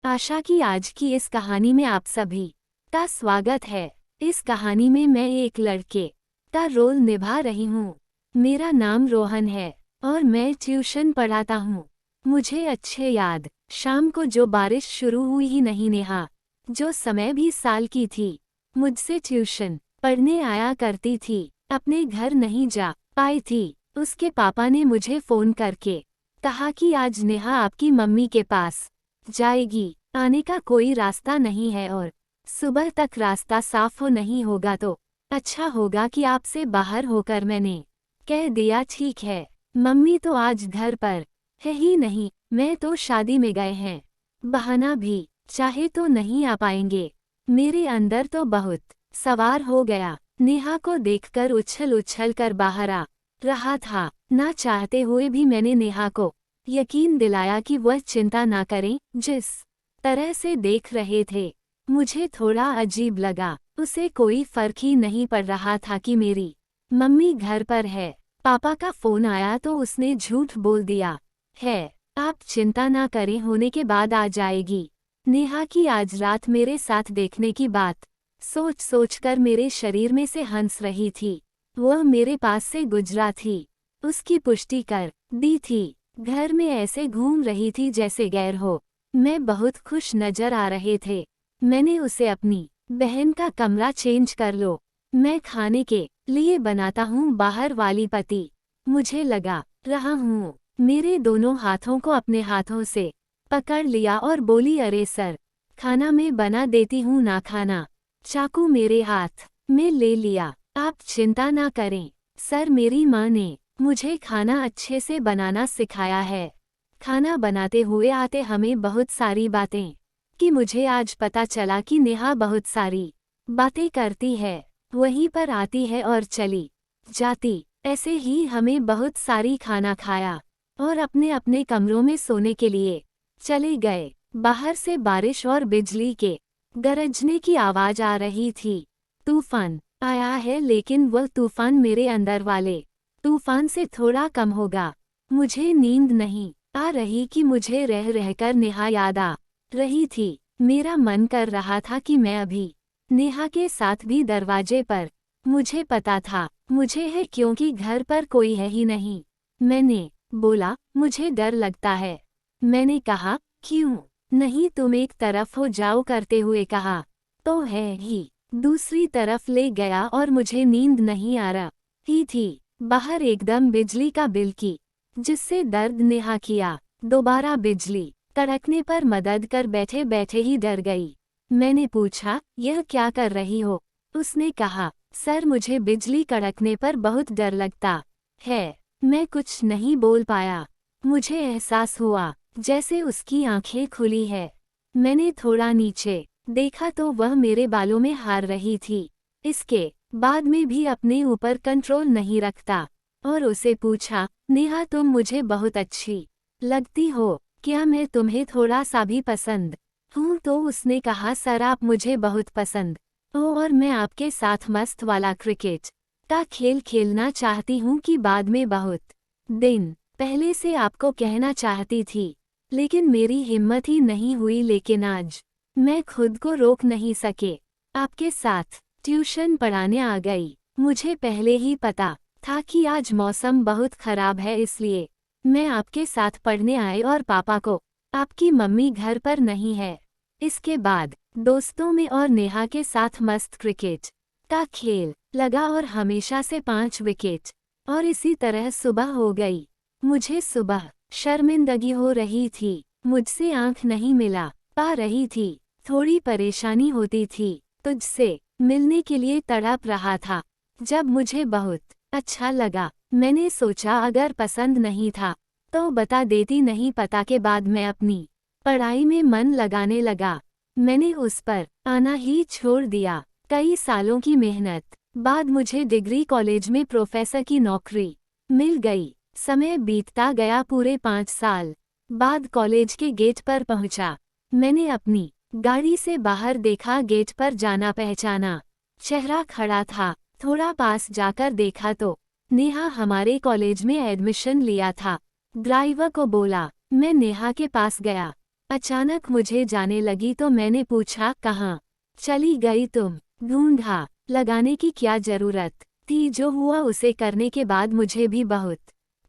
आशा की आज की इस कहानी में आप सभी का स्वागत है। इस कहानी में मैं एक लड़के का रोल निभा रही हूँ। मेरा नाम रोहन है और मैं ट्यूशन पढ़ाता हूँ। मुझे अच्छे याद शाम को जो बारिश शुरू हुई ही नहीं नेहा, जो समय भी साल की थी, मुझसे ट्यूशन पढ़ने आया करती थी। अपने घर नहीं जा पाई थी। उसके पापा ने मुझे फ़ोन करके कहा कि आज नेहा आपकी मम्मी के पास जाएगी। आने का कोई रास्ता नहीं है और सुबह तक रास्ता साफ हो नहीं होगा तो अच्छा होगा कि आपसे बाहर होकर मैंने कह दिया ठीक है। मम्मी तो आज घर पर है ही नहीं, मैं तो शादी में गए हैं। बहाना भी चाहे तो नहीं आ पाएंगे। मेरे अंदर तो बहुत सवार हो गया। नेहा को देखकर उछल उछल कर बाहर आ रहा था। ना चाहते हुए भी मैंने नेहा को यकीन दिलाया कि वह चिंता ना करें। जिस तरह से देख रहे थे मुझे थोड़ा अजीब लगा। उसे कोई फर्क ही नहीं पड़ रहा था कि मेरी मम्मी घर पर है। पापा का फोन आया तो उसने झूठ बोल दिया है। आप चिंता ना करें, होने के बाद आ जाएगी। नेहा की आज रात मेरे साथ देखने की बात सोच सोच कर मेरे शरीर में से हंस रही थी। वह मेरे पास से गुजरा थी, उसकी पुष्टि कर दी थी। घर में ऐसे घूम रही थी जैसे गैर हो। मैं बहुत खुश नजर आ रहे थे। मैंने उसे अपनी बहन का कमरा चेंज कर लो, मैं खाने के लिए बनाता हूँ बाहर वाली पति। मुझे लगा रहा हूँ। मेरे दोनों हाथों को अपने हाथों से पकड़ लिया और बोली, अरे सर, खाना मैं बना देती हूँ ना खाना। चाकू मेरे हाथ में ले लिया। आप चिंता ना करें सर, मेरी माँ ने मुझे खाना अच्छे से बनाना सिखाया है। खाना बनाते हुए आते हमें बहुत सारी बातें कि मुझे आज पता चला कि नेहा बहुत सारी बातें करती है, वहीं पर आती है और चली जाती। ऐसे ही हमें बहुत सारी खाना खाया और अपने अपने कमरों में सोने के लिए चले गए। बाहर से बारिश और बिजली के गरजने की आवाज आ रही थी। तूफान आया है, लेकिन वह तूफान मेरे अंदर वाले तूफान से थोड़ा कम होगा। मुझे नींद नहीं आ रही कि मुझे रह रहकर नेहा याद आ रही थी। मेरा मन कर रहा था कि मैं अभी नेहा के साथ भी दरवाजे पर। मुझे पता था मुझे है, क्योंकि घर पर कोई है ही नहीं। मैंने बोला, मुझे डर लगता है। मैंने कहा, क्यों नहीं, तुम एक तरफ हो जाओ करते हुए कहा, तो है ही। दूसरी तरफ ले गया और मुझे नींद नहीं आ रही थी। बाहर एकदम बिजली का बिल की, जिससे दर्द नेहा किया। दोबारा बिजली कड़कने पर मदद कर बैठे बैठे ही डर गई। मैंने पूछा, यह क्या कर रही हो? उसने कहा, सर, मुझे बिजली कड़कने पर बहुत डर लगता है। मैं कुछ नहीं बोल पाया। मुझे एहसास हुआ जैसे उसकी आंखें खुली है। मैंने थोड़ा नीचे देखा तो वह मेरे बालों में हार रही थी। इसके बाद में भी अपने ऊपर कंट्रोल नहीं रखता और उसे पूछा, नेहा, तुम मुझे बहुत अच्छी लगती हो, क्या मैं तुम्हें थोड़ा सा भी पसंद हूँ? तो उसने कहा, सर, आप मुझे बहुत पसंद हो और मैं आपके साथ मस्त वाला क्रिकेट का खेल खेलना चाहती हूँ कि बाद में बहुत दिन पहले से आपको कहना चाहती थी, लेकिन मेरी हिम्मत ही नहीं हुई। लेकिन आज मैं खुद को रोक नहीं सके, आपके साथ ट्यूशन पढ़ाने आ गई। मुझे पहले ही पता था कि आज मौसम बहुत खराब है, इसलिए मैं आपके साथ पढ़ने आई और पापा को आपकी मम्मी घर पर नहीं है। इसके बाद दोस्तों में और नेहा के साथ मस्त क्रिकेट का खेल लगा और हमेशा से 5 विकेट, और इसी तरह सुबह हो गई। मुझे सुबह शर्मिंदगी हो रही थी, मुझसे आंख नहीं मिला पा रही थी, थोड़ी परेशानी होती थी, तुझसे मिलने के लिए तड़प रहा था। जब मुझे बहुत अच्छा लगा, मैंने सोचा अगर पसंद नहीं था तो बता देती, नहीं पता के बाद मैं अपनी पढ़ाई में मन लगाने लगा। मैंने उस पर आना ही छोड़ दिया। कई सालों की मेहनत बाद मुझे डिग्री कॉलेज में प्रोफेसर की नौकरी मिल गई। समय बीतता गया, पूरे 5 साल बाद कॉलेज के गेट पर पहुंचा। मैंने अपनी गाड़ी से बाहर देखा, गेट पर जाना पहचाना चेहरा खड़ा था। थोड़ा पास जाकर देखा तो नेहा हमारे कॉलेज में एडमिशन लिया था। ड्राइवर को बोला, मैं नेहा के पास गया अचानक मुझे जाने लगी तो मैंने पूछा, कहाँ चली गई तुम? ढूंढा लगाने की क्या जरूरत थी? जो हुआ उसे करने के बाद मुझे भी बहुत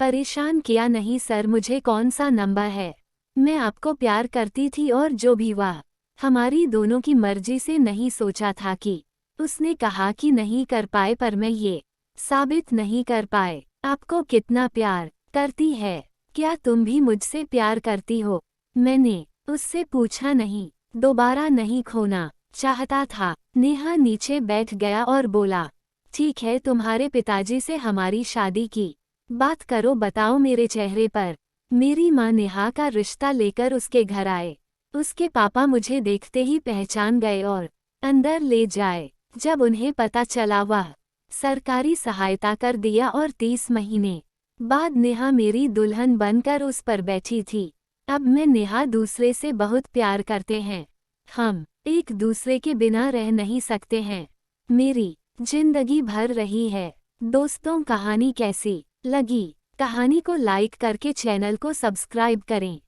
परेशान किया। नहीं सर, मुझे कौन सा नंबर है? मैं आपको प्यार करती थी और जो भी हुआ हमारी दोनों की मर्जी से नहीं सोचा था कि। उसने कहा कि नहीं कर पाए, पर मैं ये साबित नहीं कर पाए आपको कितना प्यार करती है। क्या तुम भी मुझसे प्यार करती हो? मैंने उससे पूछा। नहीं, दोबारा नहीं खोना चाहता था। नेहा नीचे बैठ गया और बोला, ठीक है, तुम्हारे पिताजी से हमारी शादी की बात करो। बताओ। मेरे चेहरे पर मेरी माँ नेहा का रिश्ता लेकर उसके घर आए। उसके पापा मुझे देखते ही पहचान गए और अंदर ले जाए। जब उन्हें पता चला, वह सरकारी सहायता कर दिया और 30 महीने बाद नेहा मेरी दुल्हन बनकर उस पर बैठी थी। अब मैं नेहा दूसरे से बहुत प्यार करते हैं। हम एक दूसरे के बिना रह नहीं सकते हैं। मेरी जिंदगी भर रही है। दोस्तों, कहानी कैसी लगी? कहानी को लाइक करके चैनल को सब्सक्राइब करें।